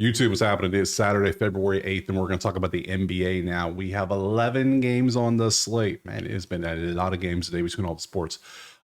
YouTube, what's happening? It's Saturday, February 8th, and we're going to talk about the NBA now. We have 11 games on the slate. Man, it's been a lot of games today between all the sports.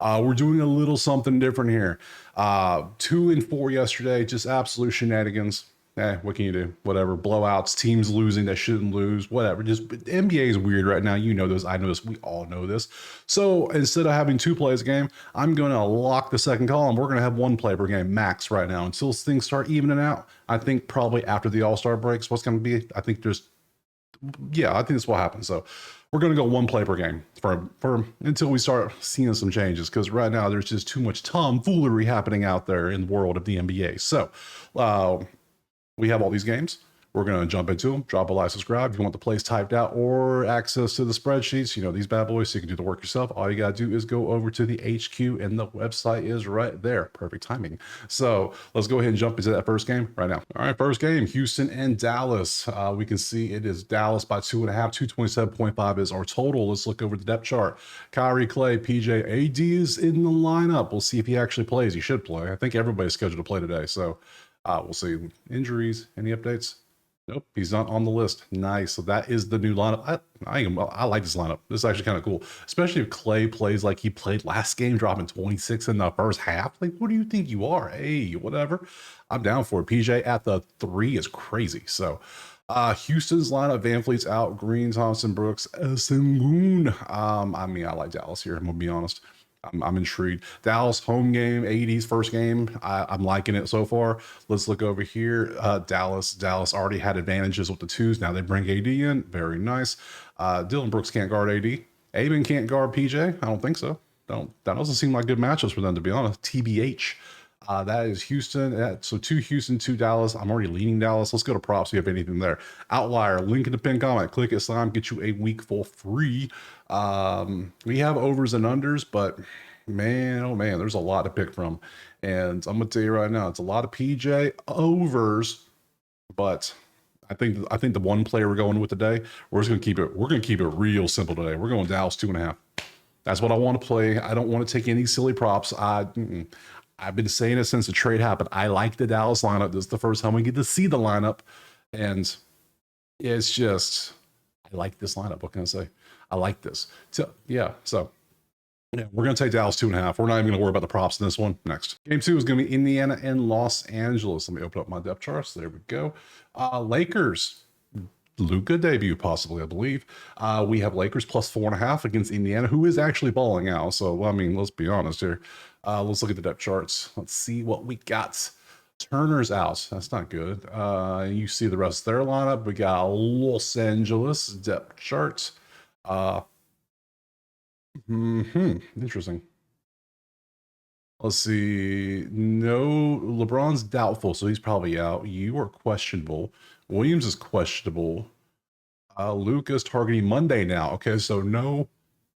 We're doing a little something different here. 2 and 4 yesterday, just absolute shenanigans. What can you do? Whatever. Blowouts, teams losing that shouldn't lose, whatever. Just the NBA is weird right now. You know this. I know this. We all know this. So instead of having 2 plays a game, I'm going to lock the second column. We're going to have 1 play per game max right now until things start evening out. I think probably after the All-Star breaks, what's going to be? I think that's what happens. So we're going to go 1 play per game for until we start seeing some changes, because right now there's just too much tomfoolery happening out there in the world of the NBA. So we have all these games. We're going to jump into them. Drop a like, subscribe. If you want the plays typed out or access to the spreadsheets, you know, these bad boys, so you can do the work yourself. All you got to do is go over to the HQ, and the website is right there. Perfect timing. So let's go ahead and jump into that first game right now. All right, first game, Houston and Dallas. We can see it is Dallas by 2.5. 227.5 is our total. Let's look over the depth chart. Kyrie, Clay, PJ, AD is in the lineup. We'll see if he actually plays. He should play. I think everybody's scheduled to play today. So we'll see. Injuries, any updates? Nope, he's not on the list. Nice. So that is the new lineup. I like this lineup. This is actually kind of cool, especially if Clay plays like he played last game, dropping 26 in the first half. Like, what do you think you are? Hey, whatever. I'm down for it. PJ at the 3 is crazy. So Houston's lineup: Van Fleet's out, Green, Thompson, Brooks, Sengun. I like Dallas here. I'm gonna be honest. I'm intrigued. Dallas home game, 80s first game. I'm liking it so far. Let's look over here. Dallas already had advantages with the 2s. Now they bring AD in. Very nice. Dylan Brooks can't guard AD. Aben can't guard PJ. I don't think so. That doesn't seem like good matchups for them, to be honest. TBH. That is Houston. So 2 Houston, 2 Dallas. I'm already leaning Dallas. Let's go to props. See if anything there. Outlier. Link in the pinned comment. Click it. Slime. Get you a week for free. We have overs and unders, but man, oh man, there's a lot to pick from. And I'm gonna tell you right now, it's a lot of PJ overs, but I think the 1 player we're going with today, we're just gonna keep it. We're gonna keep it real simple today. We're going Dallas 2.5. That's what I want to play. I don't want to take any silly props. I've been saying it since the trade happened. I like the Dallas lineup. This is the first time we get to see the lineup, and it's just, I like this lineup. What can I say? I like this. So yeah, we're going to take Dallas 2.5. We're not even going to worry about the props in this one. Next. Game 2 is going to be Indiana and Los Angeles. Let me open up my depth charts. There we go. Lakers. Luka debut, possibly, I believe. We have Lakers plus 4.5 against Indiana, who is actually balling out. So, I mean, let's be honest here. Let's look at the depth charts. Let's see what we got. Turner's out. That's not good. You see the rest of their lineup. We got Los Angeles depth chart. Interesting. Let's see. No, LeBron's doubtful, so he's probably out. You are questionable. Williams is questionable. Luka's targeting Monday now. Okay, so no.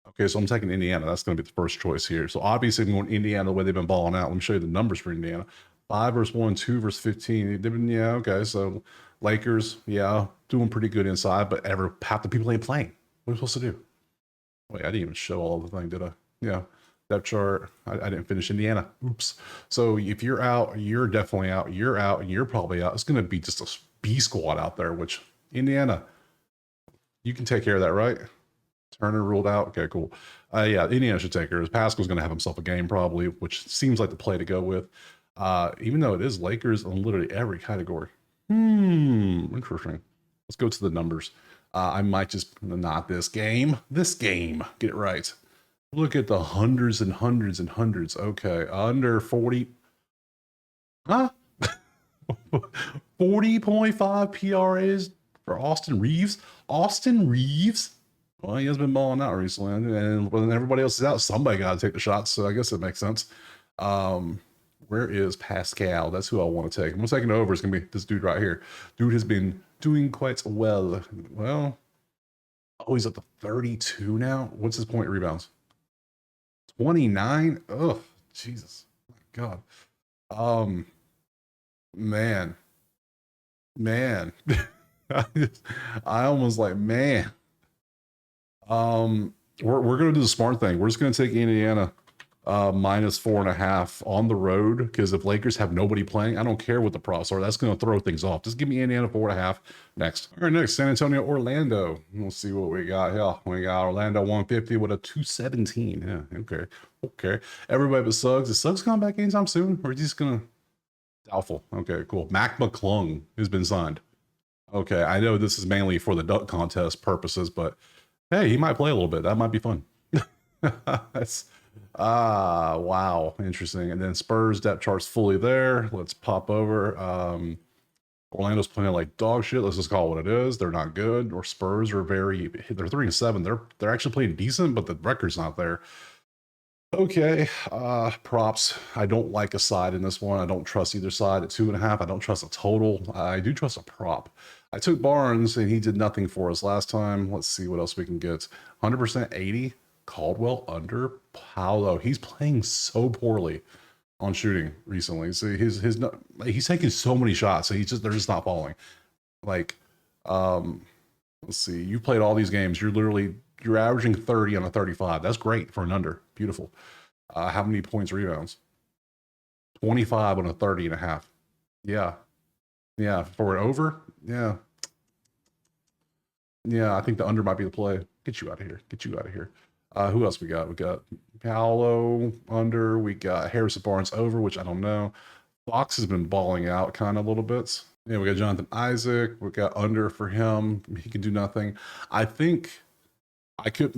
Okay, so I'm taking Indiana. That's going to be the first choice here. So obviously I'm going Indiana the way they've been balling out. Let me show you the numbers for Indiana. 5 versus 1, 2 versus 15. Yeah, okay. So Lakers, yeah, doing pretty good inside, but half the people ain't playing. What are we supposed to do? Wait, I didn't even show all the thing, did I? Yeah. Depth chart. I didn't finish Indiana. Oops. So if you're out, you're definitely out. You're out. You're probably out. It's going to be just a B squad out there, which Indiana, you can take care of that, right? Turner ruled out. Okay, cool. Yeah, Indiana should take care of it. Pascal's going to have himself a game probably, which seems like the play to go with. Even though it is Lakers in literally every category. Interesting. Let's go to the numbers. I might just not this game. This game. Get it right. Look at the hundreds and hundreds and hundreds. Okay, under 40. Huh? 40.5 PRAs for Austin Reeves. Austin Reeves? Well, he has been balling out recently, and when everybody else is out, somebody got to take the shots, so I guess it makes sense. Where is Pascal? That's who I want to take. I'm taking over. It's going to be this dude right here. Dude has been doing quite well. Well, oh, he's up to 32 now. What's his point rebounds? 29. Oh, Jesus. My God. Man. I almost like, man. We're gonna do the smart thing. We're just gonna take Indiana. minus 4.5 on the road, because if Lakers have nobody playing, I don't care what the props are. That's going to throw things off. Just give me Indiana 4.5 next. All right, next, San Antonio, Orlando. We'll see what we got here. We got Orlando 150 with a 217. Yeah, okay. Okay. Everybody but Suggs. Is Suggs coming back anytime soon? Or is he just going to... Doubtful. Okay, cool. Mac McClung has been signed. Okay, I know this is mainly for the dunk contest purposes, but hey, he might play a little bit. That might be fun. That's wow, interesting. And then Spurs depth chart's fully there. Let's pop over. Orlando's playing like dog shit. Let's just call it what it is. They're not good. Or Spurs are they're 3-7. They're actually playing decent, but the record's not there. Okay, props. I don't like a side in this one. I don't trust either side at 2.5. I don't trust a total. I do trust a prop. I took Barnes and he did nothing for us last time. Let's see what else we can get. 100% 80. Caldwell under. Paolo. He's playing so poorly on shooting recently. So he's taking so many shots. So they're just not falling. Like, let's see. You played all these games. You're averaging 30 on a 35. That's great for an under. Beautiful. How many points, rebounds? 25 on a 30.5. Yeah. Yeah. For an over? Yeah. Yeah, I think the under might be the play. Get you out of here. Get you out of here. Who else we got? We got Paolo under. We got Harrison Barnes over, which I don't know. Fox has been balling out kind of a little bit. Yeah, we got Jonathan Isaac. We got under for him. He can do nothing. I think I could,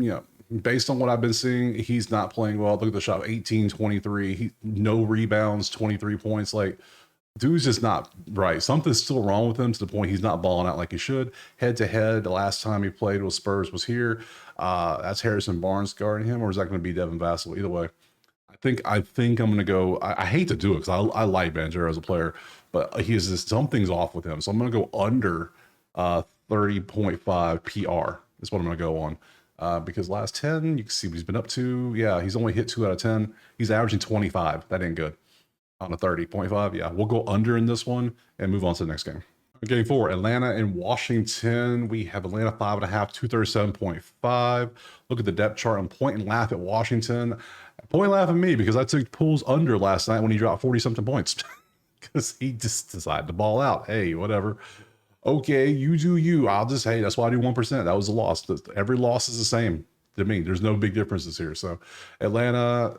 based on what I've been seeing, he's not playing well. Look at the shot, 18, 23. No rebounds, 23 points. Like, dude's just not right. Something's still wrong with him to the point he's not balling out like he should. Head to head, the last time he played with Spurs was here. That's Harrison Barnes guarding him, or is that going to be Devin Vassell? Either way, I think I'm going to go. I hate to do it because I like Banchero as a player, but something's off with him. So I'm going to go under 30.5 PR is what I'm going to go on. Because last 10, you can see what he's been up to. Yeah, he's only hit 2 out of 10. He's averaging 25. That ain't good. On a 30.5, yeah. We'll go under in this one and move on to the next game. Game 4, Atlanta and Washington. We have Atlanta 5.5, 237.5. Look at the depth chart and point and laugh at Washington. Point and laugh at me because I took Pools under last night when he dropped 40-something points. Because he just decided to ball out. Hey, whatever. Okay, you do you. Hey, that's why I do 1%. That was a loss. Every loss is the same to me. There's no big differences here. So Atlanta,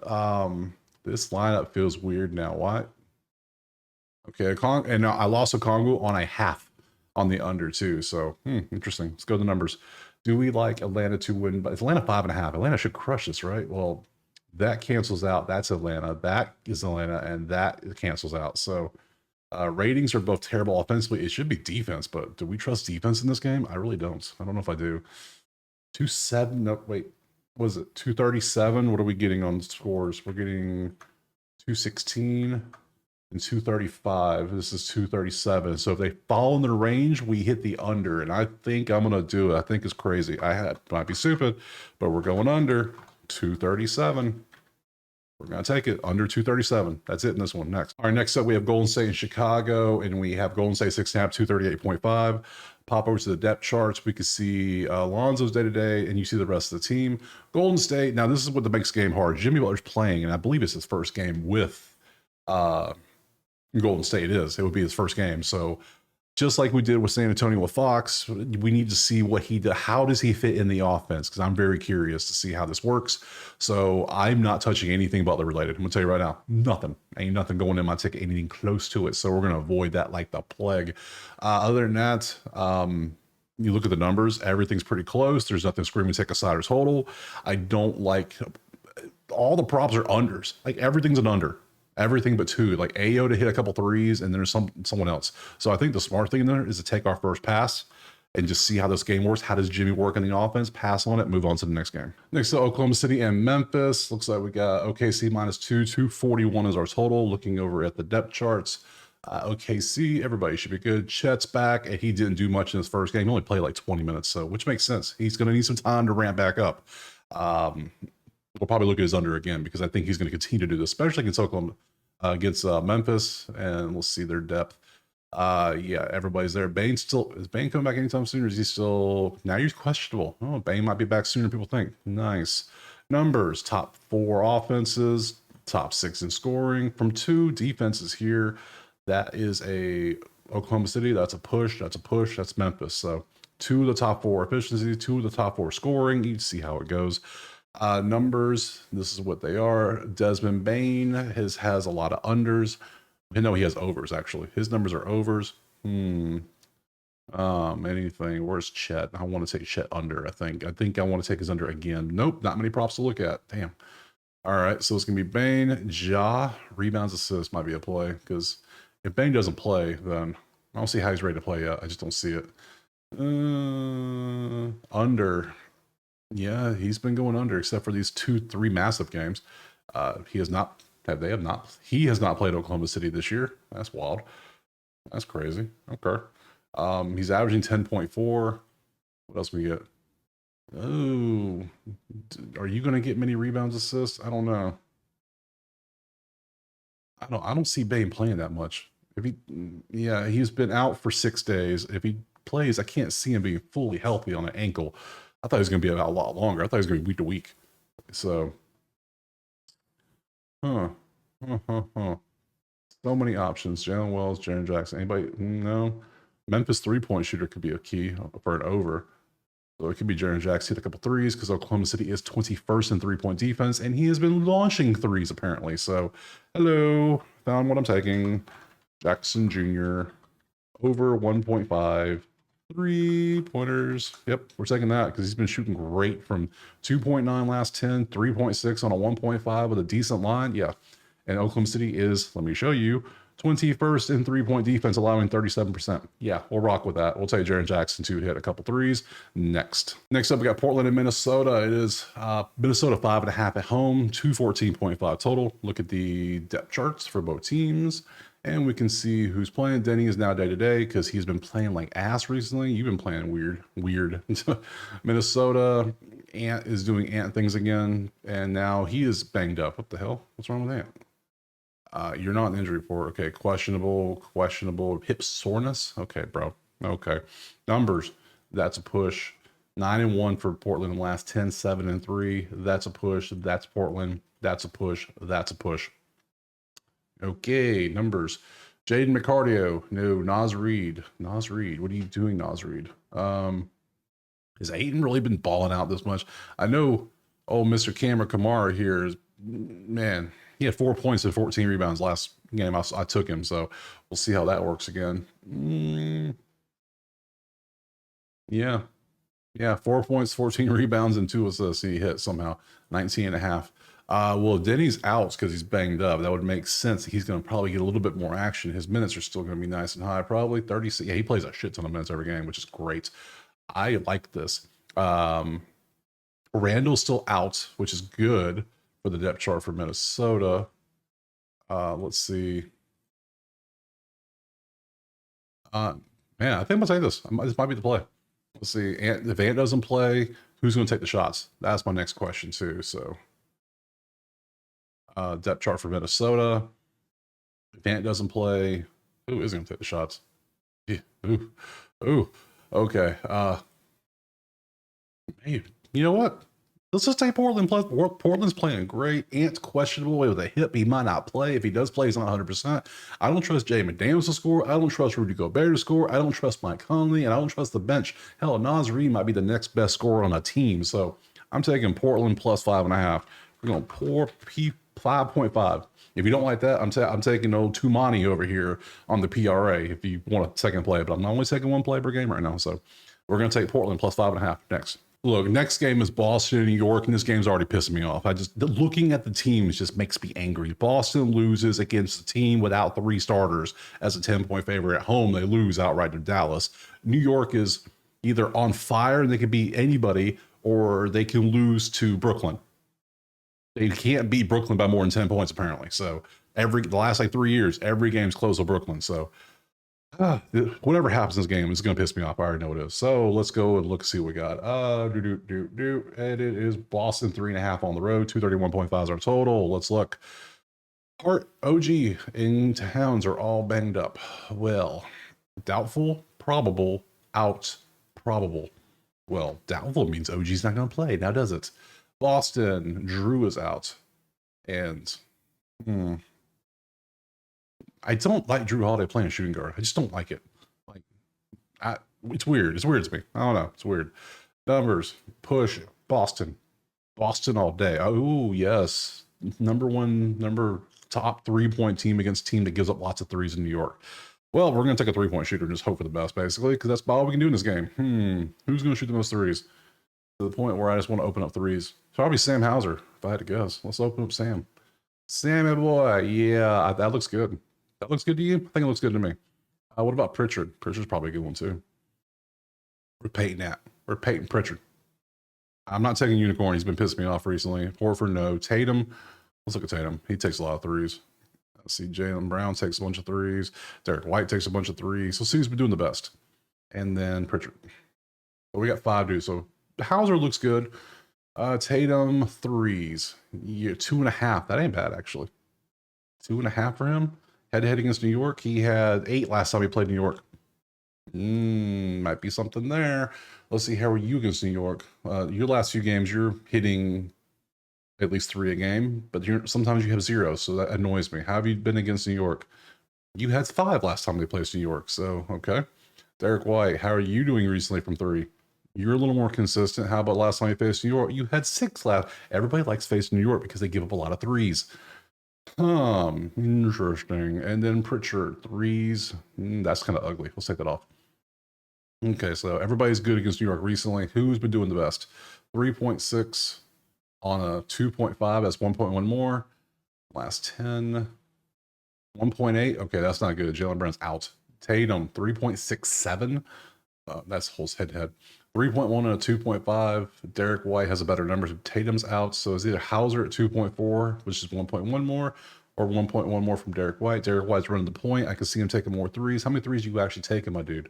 this lineup feels weird now. What? Okay, and I lost a Kongu on a half on the under too. So interesting. Let's go to the numbers. Do we like Atlanta to win? But it's Atlanta 5.5. Atlanta should crush this, right? Well, that cancels out. That's Atlanta. That is Atlanta, and that cancels out. So ratings are both terrible offensively. It should be defense, but do we trust defense in this game? I really don't. I don't know if I do. 2-7. No, wait. What is it? 237. What are we getting on scores? We're getting 216 and 235. This is 237. So if they fall in the range, we hit the under, and I think I'm gonna do it. I think it's crazy. Might be stupid, but we're going under 237. We're going to take it under 237. That's it in this one. Next. All right, next up, we have Golden State and Chicago, and we have Golden State 6.5, 238.5. Pop over to the depth charts. We can see Lonzo's day-to-day, and you see the rest of the team. Golden State, now this is what makes the game hard. Jimmy Butler's playing, and I believe it's his first game with Golden State. It would be his first game. So just like we did with San Antonio with Fox, we need to see what he does. How does he fit in the offense? Because I'm very curious to see how this works. So I'm not touching anything Butler related. I'm going to tell you right now, nothing. Ain't nothing going in my ticket, anything close to it. So we're going to avoid that like the plague. Other than that, you look at the numbers, everything's pretty close. There's nothing screaming take a side or total. I don't like, all the props are unders. Like everything's an under. Everything but 2, like Ayo to hit a couple threes, and there's someone else. So I think the smart thing there is to take our first pass and just see how this game works. How does Jimmy work in the offense? Pass on it, move on to the next game. Next to Oklahoma City and Memphis. Looks like we got OKC -2, 241 is our total. Looking over at the depth charts, OKC, everybody should be good. Chet's back, and he didn't do much in his first game. He only played like 20 minutes, so which makes sense. He's going to need some time to ramp back up. We'll probably look at his under again because I think he's going to continue to do this, especially against Oklahoma, against Memphis, and we'll see their depth. Yeah, everybody's there. Is Bane coming back anytime soon, or is he still? Now he's questionable. Oh, Bane might be back sooner than people think. Nice. Numbers, top 4 offenses, top 6 in scoring from 2 defenses here. That is a Oklahoma City. That's a push. That's a push. That's Memphis. So 2 of the top 4 efficiency, 2 of the top 4 scoring. You see how it goes. Numbers, this is what they are. Desmond Bain has a lot of unders. No, he has overs actually. His numbers are overs. Anything. Where's Chet? I want to take Chet under. I think I want to take his under again. Nope, not many props to look at. Damn. All right, so it's gonna be Bain, Ja, rebounds, assists might be a play because if Bain doesn't play, then I don't see how he's ready to play yet. I just don't see it. Under. Yeah, he's been going under except for these 2-3 massive games. He has not. He has not played Oklahoma City this year. That's wild. That's crazy. Okay. He's averaging 10.4. What else we get? Oh, are you going to get many rebounds, assists? I don't know. I don't see Bain playing that much. Yeah, he's been out for 6 days. If he plays, I can't see him being fully healthy on an ankle. I thought he was going to be out a lot longer. I thought he was going to be week to week. So, huh. So many options. Jalen Wells, Jaren Jackson. Anybody? No. Memphis 3-point shooter could be a key for an over. So it could be Jaren Jackson hit a couple threes because Oklahoma City is 21st in 3-point defense, and he has been launching threes apparently. So, hello, found what I'm taking. Jackson Jr. over 1.5 3-pointers. Yep, we're taking that because he's been shooting great from 2.9 last 10, 3.6 on a 1.5 with a decent line. Yeah, and Oklahoma City is, let me show you, 21st in 3-point defense, allowing 37%. Yeah, we'll rock with that. We'll take Jaren Jackson to hit a couple threes. Next up, we got Portland and Minnesota. It is Minnesota 5.5 at home, 214.5 total. Look at the depth charts for both teams, and we can see who's playing. Denny is now day-to-day because he's been playing like ass recently. You've been playing weird. Minnesota, Ant is doing Ant things again, and now he is banged up. What the hell? What's wrong with Ant? You're not an injury report. Okay, questionable hip soreness. Okay, bro. Okay, numbers. That's a push. 9-1 for Portland in the last 10, 7-3. That's a push. That's Portland. That's a push. That's a push. Okay, numbers. Jaden McCardio. No, Naz Reid. What are you doing, Naz Reid? Has Ayton really been balling out this much? I know. Oh, Mr. Cameron Kamara here is, man. He had 4 points and 14 rebounds last game. I took him, so we'll see how that works again. Yeah. 4 points, 14 rebounds, and 2 assists. He hit somehow 19.5. Well, Denny's out because he's banged up. That would make sense. He's going to probably get a little bit more action. His minutes are still going to be nice and high, probably 36. Yeah, he plays a shit ton of minutes every game, which is great. I like this. Randall's still out, which is good for the depth chart for Minnesota. Let's see. Man, I think I'm gonna take this. This might be the play. Let's see. If Ant doesn't play, who's going to take the shots? That's my next question too. So, depth chart for Minnesota. If Ant doesn't play, who is going to take the shots? Yeah. Ooh. Okay. Hey, you know what? Let's just take Portland. Portland's playing great. Ant's questionable with a hip. He might not play. If he does play, he's not 100%. I don't trust Jay McDaniels to score. I don't trust Rudy Gobert to score. I don't trust Mike Conley, and I don't trust the bench. Hell, Naz Reid might be the next best scorer on a team. So I'm taking Portland plus 5.5. We're going pour P 5.5. If you don't like that, I'm taking old Tumani over here on the PRA if you want a second play, but I'm only taking one play per game right now. So we're going to take Portland plus 5.5 next. Look, next game is Boston and New York, and this game's already pissing me off. Looking at the teams just makes me angry. Boston loses against a team without 3 starters as a 10-point favorite. At home, they lose outright to Dallas. New York is either on fire and they can beat anybody, or they can lose to Brooklyn. They can't beat Brooklyn by more than 10 points, apparently. So the last 3 years, every game's close to Brooklyn. So whatever happens in this game is going to piss me off. I already know it is. So let's go and see what we got. And it is Boston 3.5 on the road. 231.5 is our total. Let's look. Hart, OG, and Towns are all banged up. Well, doubtful, probable, out, probable. Well, doubtful means OG's not going to play. Now does it? Boston, Drew is out. And I don't like Drew Holiday playing shooting guard. I just don't like it. Like, it's weird. It's weird to me. I don't know. It's weird. Numbers, push, Boston. Boston all day. Oh, yes. Number top 3-point team against team that gives up lots of threes in New York. Well, we're going to take a 3-point shooter and just hope for the best, basically, because that's all we can do in this game. Who's going to shoot the most threes? To the point where I just want to open up threes. Probably Sam Hauser, if I had to guess. Let's open up Sam. Sammy boy. Yeah, that looks good. That looks good to you? I think it looks good to me. What about Pritchard? Pritchard's probably a good one, too. Where's Peyton at? Where's Peyton Pritchard? I'm not taking Unicorn. He's been pissing me off recently. Horford, no. Tatum. Let's look at Tatum. He takes a lot of threes. Let's see. Jaylen Brown takes a bunch of threes. Derek White takes a bunch of threes. So see who's been doing the best. And then Pritchard. But we got 5 dudes. So Hauser looks good. Tatum, threes. Yeah, 2.5. That ain't bad, actually. 2.5 for him. Head-to-head against New York. He had 8 last time he played New York. Might be something there. Let's see, how are you against New York? Your last few games, you're hitting at least 3 a game, but sometimes you have 0, so that annoys me. How have you been against New York? You had 5 last time they played New York, so okay. Derek White, how are you doing recently from 3? You're a little more consistent. How about last time you faced New York? You had 6 last. Everybody likes facing New York because they give up a lot of threes. Interesting. And then Pritchard, threes. That's kind of ugly. Let's take that off. Okay, so everybody's good against New York recently. Who's been doing the best? 3.6 on a 2.5. That's 1.1 more. Last 10. 1.8. Okay, that's not good. Jaylen Brown's out. Tatum, 3.67. That's whole head-to-head. 3.1 on a 2.5. Derek White has a better number. Tatum's out, so it's either Hauser at 2.4, which is 1.1 more, or 1.1 more from Derek White. Derek White's running the point. I can see him taking more threes. How many threes do you actually taking, my dude?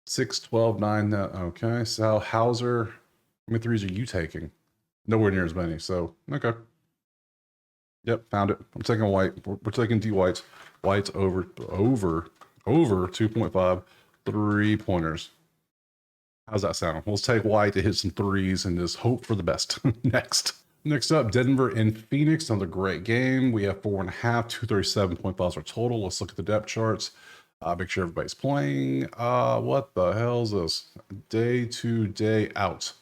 6, 12, 9. Okay, so Hauser, how many threes are you taking? Nowhere near as many, so okay. Yep, found it. I'm taking White. We're taking D White's. White's over 2.5 3-pointers. How's that sound? Let's take White to hit some threes and just hope for the best. Next up, Denver and Phoenix. Another great game. We have 4.5, 237.5 our total. Let's look at the depth charts. Make sure everybody's playing. What the hell is this? Day to day out.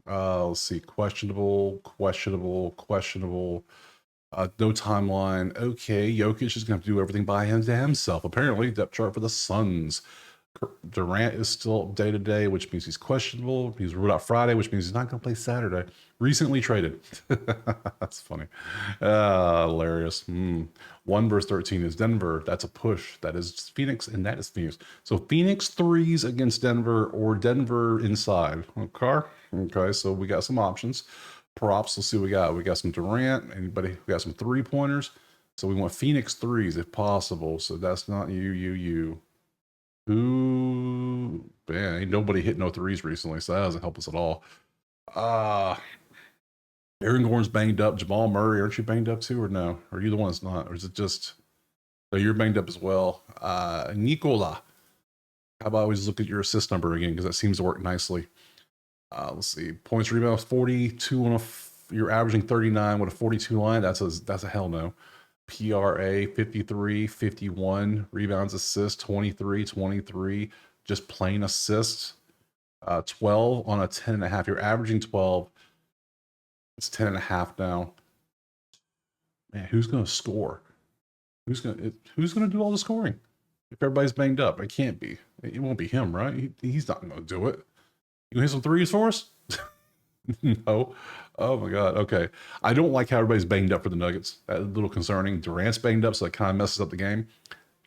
Let's see. Questionable. No timeline. Okay, Jokic is going to have to do everything by himself. Apparently, depth chart for the Suns. Durant is still day to day, which means he's questionable. He's ruled out Friday, which means he's not going to play Saturday. Recently traded. That's funny. Hilarious. 1 versus 13 is Denver. That's a push. That is Phoenix, and that is Phoenix. So Phoenix threes against Denver, or Denver inside. Okay, so we got some options. Props. Let's see what we got. We got some Durant. Anybody? We got some 3-pointers. So we want Phoenix threes if possible. So that's not you. Ooh, man, ain't nobody hit no threes recently, so that doesn't help us at all. Aaron Gordon's banged up. Jamal Murray, aren't you banged up too, or no? Or are you the one that's not? Or is it just... No, you're banged up as well. Nikola, how about we just look at your assist number again, because that seems to work nicely. Let's see. Points, rebounds, 42 on you're averaging 39 with a 42 line. That's a hell no. PRA 53, 51, rebounds, assists 23, 23, just plain assists 12 on a 10.5. You're averaging 12. It's 10.5 now. Man, who's gonna score? Who's gonna do all the scoring? If everybody's banged up, it can't be. It won't be him, right? He's not gonna do it. You gonna hit some threes for us? No. Oh my God. Okay. I don't like how everybody's banged up for the Nuggets. That's a little concerning. Durant's banged up, so it kind of messes up the game.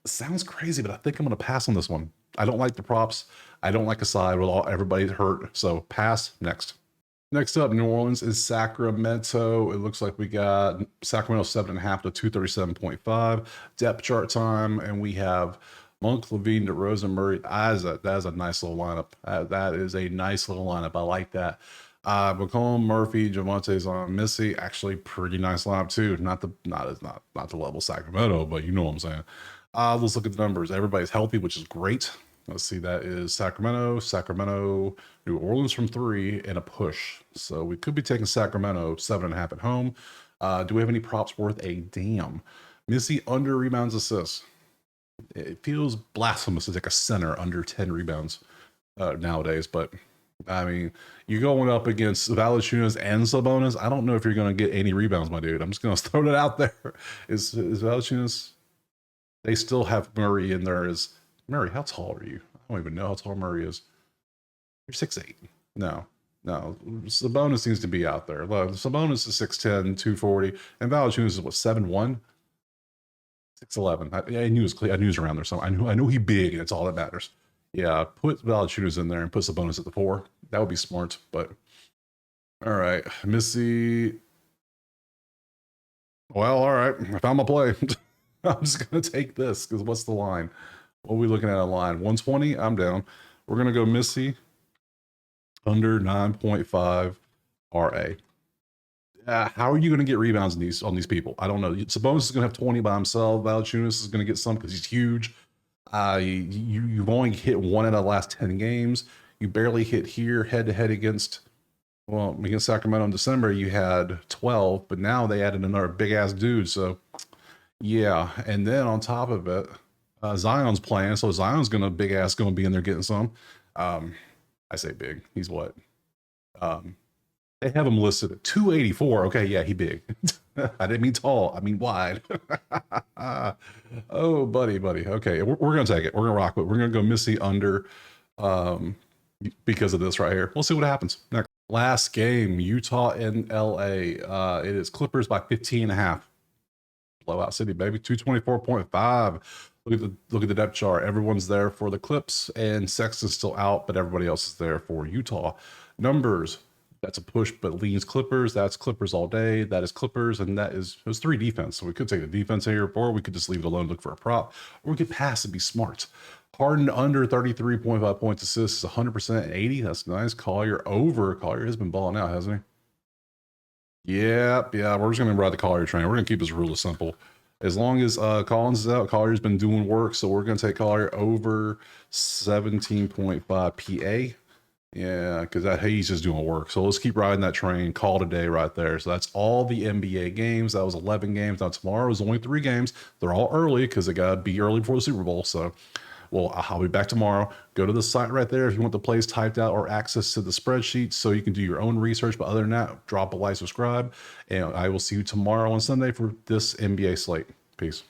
It sounds crazy, but I think I'm going to pass on this one. I don't like the props. I don't like a side with everybody's hurt. So pass. Next up, New Orleans is Sacramento. It looks like we got Sacramento 7.5 to 237.5. Depth chart time, and we have Monk, Levine, DeRozan, Murray. That is a nice little lineup. That is a nice little lineup. I like that. McCollum, Murphy, Javonte's on Missy. Actually, pretty nice lineup too. Not the level Sacramento, but you know what I'm saying. Let's look at the numbers. Everybody's healthy, which is great. Let's see, that is Sacramento, New Orleans from 3, and a push. So we could be taking Sacramento 7.5 at home. Do we have any props worth a damn? Missy under rebounds assists. It feels blasphemous to take a center under 10 rebounds nowadays, but I mean, you're going up against Valanciunas and Sabonis. I don't know if you're going to get any rebounds, my dude. I'm just going to throw it out there. Is Valanciunas? They still have Murray in there. Is Murray? How tall are you? I don't even know how tall Murray is. You're 6'8". No. Sabonis seems to be out there. Look, Sabonis is 6'10", 240, and Valanciunas is what, 7'1", 6'11". I knew it was I knew he was around there. So I knew he big, and it's all that matters. Yeah, put Valanciunas in there and put Sabonis at the 4. That would be smart. But all right, Missy. Well, all right. I found my play. I'm just gonna take this because what's the line? What are we looking at a line? 120. I'm down. We're gonna go Missy under 9.5 RA. How are you going to get rebounds on these people? I don't know. Sabonis is going to have 20 by himself. Valanciunas is going to get some because he's huge. You've only hit 1 out of the last 10 games. You barely hit here head to head against Sacramento in December. You had 12, but now they added another big ass dude. So yeah, and then on top of it, Zion's playing, so Zion's going to be in there getting some. I say big. He's what? They have him listed at 284. Okay, yeah, he big. I didn't mean tall. I mean wide. Oh, buddy. Okay, we're going to take it. We're going to rock with it. We're going to go Missy under because of this right here. We'll see what happens. Next. Last game, Utah and LA. It is Clippers by 15.5. Blowout city, baby. 224.5. Look at the depth chart. Everyone's there for the Clips, and Sexton's still out, but everybody else is there for Utah. Numbers. That's a push, but leans Clippers. That's Clippers all day. That is Clippers, and it was 3 defense. So we could take the defense here, or we could just leave it alone, look for a prop, or we could pass and be smart. Harden under 33.5 points, assists, 100% and 80. That's nice. Collier over. Collier has been balling out, hasn't he? Yeah. We're just gonna ride the Collier train. We're gonna keep this rule simple. As long as Collins is out, Collier's been doing work, so we're gonna take Collier over 17.5 PA. Yeah, because he's just doing work. So let's keep riding that train. Call today right there. So that's all the NBA games. That was 11 games. Now tomorrow is only 3 games. They're all early because they got to be early before the Super Bowl. So, well, I'll be back tomorrow. Go to the site right there if you want the plays typed out or access to the spreadsheet so you can do your own research. But other than that, drop a like, subscribe, and I will see you tomorrow on Sunday for this NBA slate. Peace.